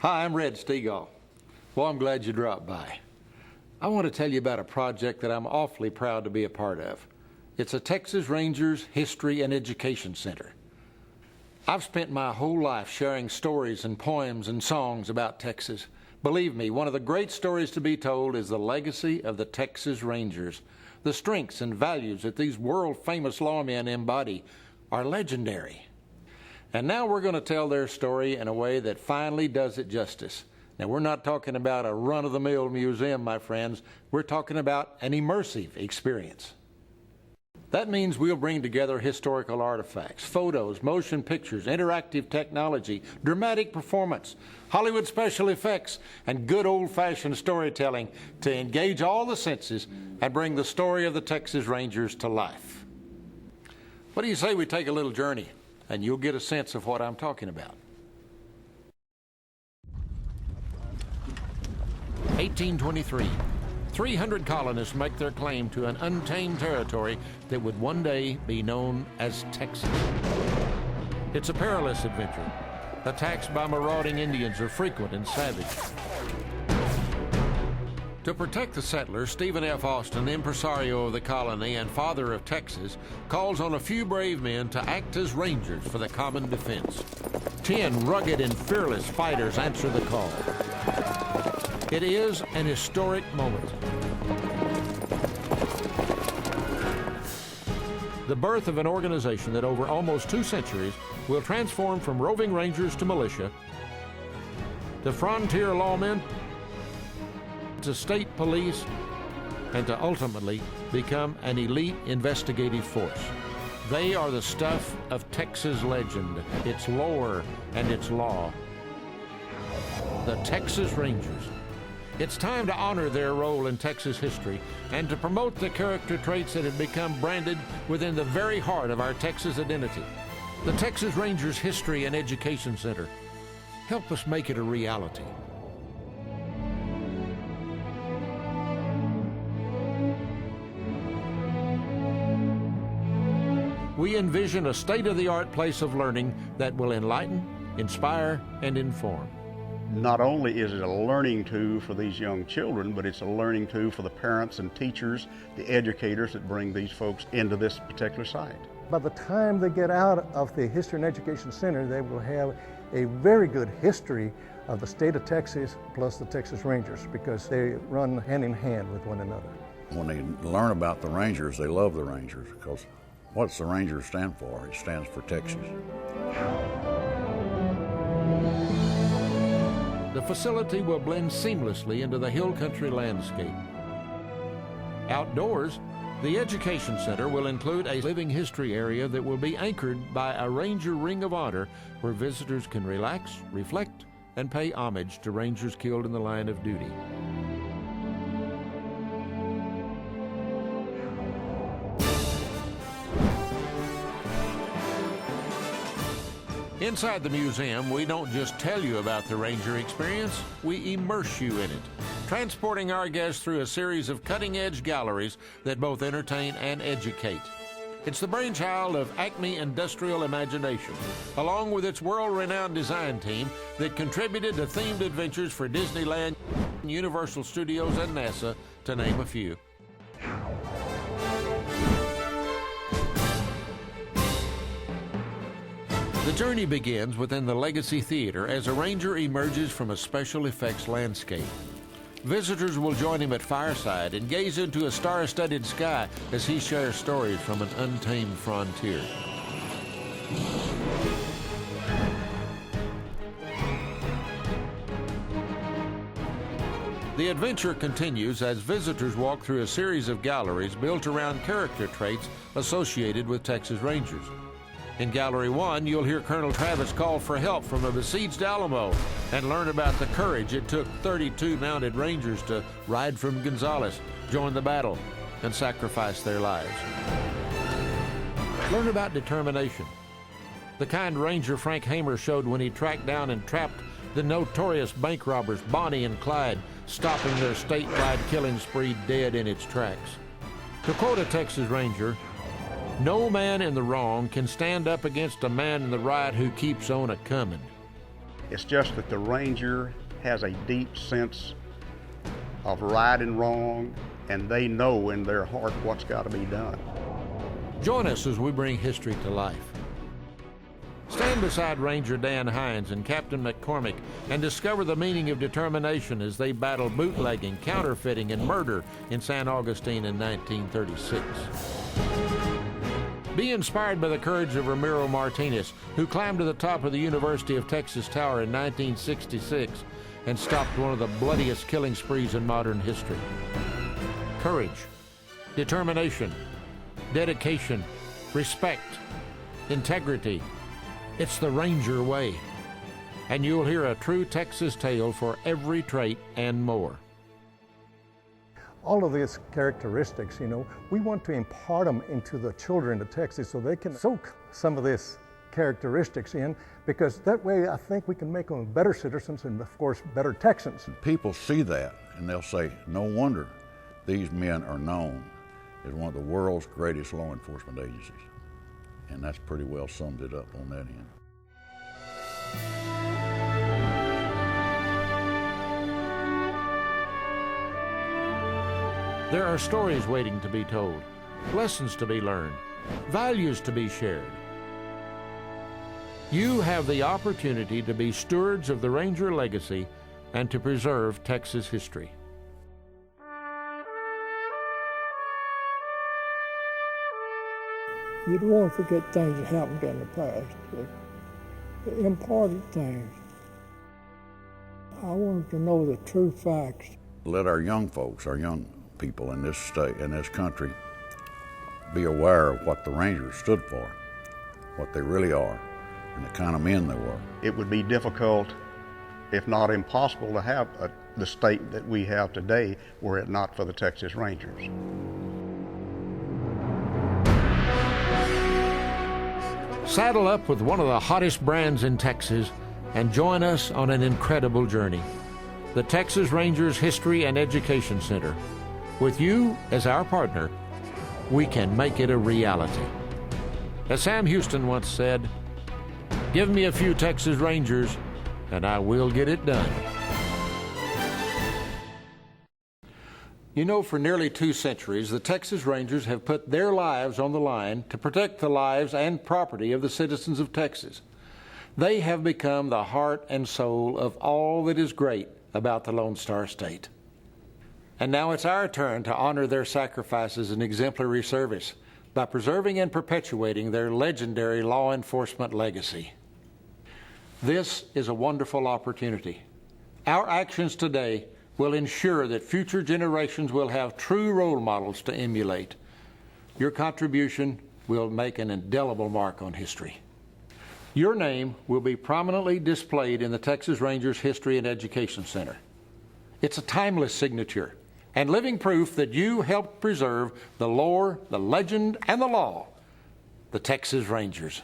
Hi, I'm Red Stegall. Well, I'm glad you dropped by. I want to tell you about a project that I'm awfully proud to be a part of. It's a Texas Rangers History and Education Center. I've spent my whole life sharing stories and poems and songs about Texas. Believe me, one of the great stories to be told is the legacy of the Texas Rangers. The strengths and values that these world-famous lawmen embody are legendary. And now we're going to tell their story in a way that finally does it justice. Now, we're not talking about a run-of-the-mill museum, my friends. We're talking about an immersive experience. That means we'll bring together historical artifacts, photos, motion pictures, interactive technology, dramatic performance, Hollywood special effects, and good old-fashioned storytelling to engage all the senses and bring the story of the Texas Rangers to life. What do you say we take a little journey, and you'll get a sense of what I'm talking about. 1823. 300 colonists make their claim to an untamed territory that would one day be known as Texas. It's a perilous adventure. Attacks by marauding Indians are frequent and savage. To protect the settlers, Stephen F. Austin, impresario of the colony and father of Texas, calls on a few brave men to act as rangers for the common defense. 10 rugged and fearless fighters answer the call. It is an historic moment. The birth of an organization that over almost 2 centuries will transform from roving rangers to militia, to frontier lawmen, to state police, and to ultimately become an elite investigative force. They are the stuff of Texas legend, its lore and its law. The Texas Rangers. It's time to honor their role in Texas history and to promote the character traits that have become branded within the very heart of our Texas identity. The Texas Rangers History and Education Center. Help us make it a reality. We envision a state-of-the-art place of learning that will enlighten, inspire, and inform. Not only is it a learning tool for these young children, but it's a learning tool for the parents and teachers, the educators that bring these folks into this particular site. By the time they get out of the History and Education Center, they will have a very good history of the state of Texas plus the Texas Rangers, because they run hand in hand with one another. When they learn about the Rangers, they love the Rangers, because what's the Rangers stand for? It stands for Texas. The facility will blend seamlessly into the hill country landscape. Outdoors, the Education Center will include a living history area that will be anchored by a Ranger Ring of Honor where visitors can relax, reflect, and pay homage to Rangers killed in the line of duty. Inside the museum, we don't just tell you about the Ranger experience, we immerse you in it, transporting our guests through a series of cutting-edge galleries that both entertain and educate. It's the brainchild of Acme Industrial Imagination, along with its world-renowned design team that contributed to themed adventures for Disneyland, Universal Studios, and NASA, to name a few. The journey begins within the Legacy Theater as a ranger emerges from a special effects landscape. Visitors will join him at fireside and gaze into a star-studded sky as he shares stories from an untamed frontier. The adventure continues as visitors walk through a series of galleries built around character traits associated with Texas Rangers. In Gallery 1, you'll hear Colonel Travis call for help from a besieged Alamo and learn about the courage it took 32 mounted Rangers to ride from Gonzales, join the battle, and sacrifice their lives. Learn about determination, the kind Ranger Frank Hamer showed when he tracked down and trapped the notorious bank robbers Bonnie and Clyde, stopping their statewide killing spree dead in its tracks. To quote a Texas Ranger, "No man in the wrong can stand up against a man in the right who keeps on a-comin'." It's just that the ranger has a deep sense of right and wrong, and they know in their heart what's got to be done. Join us as we bring history to life. Stand beside Ranger Dan Hines and Captain McCormick and discover the meaning of determination as they battle bootlegging, counterfeiting, and murder in San Augustine in 1936. Be inspired by the courage of Ramiro Martinez, who climbed to the top of the University of Texas Tower in 1966 and stopped one of the bloodiest killing sprees in modern history. Courage, determination, dedication, respect, integrity. It's the Ranger way. And you'll hear a true Texas tale for every trait and more. All of these characteristics, we want to impart them into the children of Texas so they can soak some of these characteristics in, because that way I think we can make them better citizens and, of course, better Texans. People see that and they'll say, no wonder these men are known as one of the world's greatest law enforcement agencies. And that's pretty well summed it up on that end. There are stories waiting to be told, lessons to be learned, values to be shared. You have the opportunity to be stewards of the Ranger legacy and to preserve Texas history. You don't want to forget things that happened in the past, the important things. I wanted to know the true facts. Let our young folks, our young people in this state, in this country, be aware of what the Rangers stood for, what they really are, and the kind of men they were. It would be difficult, if not impossible, to have the state that we have today were it not for the Texas Rangers. Saddle up with one of the hottest brands in Texas and join us on an incredible journey. The Texas Rangers History and Education Center. With you as our partner, we can make it a reality. As Sam Houston once said, "Give me a few Texas Rangers and I will get it done." For nearly 2 centuries, the Texas Rangers have put their lives on the line to protect the lives and property of the citizens of Texas. They have become the heart and soul of all that is great about the Lone Star State. And now it's our turn to honor their sacrifices and exemplary service by preserving and perpetuating their legendary law enforcement legacy. This is a wonderful opportunity. Our actions today will ensure that future generations will have true role models to emulate. Your contribution will make an indelible mark on history. Your name will be prominently displayed in the Texas Rangers History and Education Center. It's a timeless signature and living proof that you helped preserve the lore, the legend, and the law, the Texas Rangers.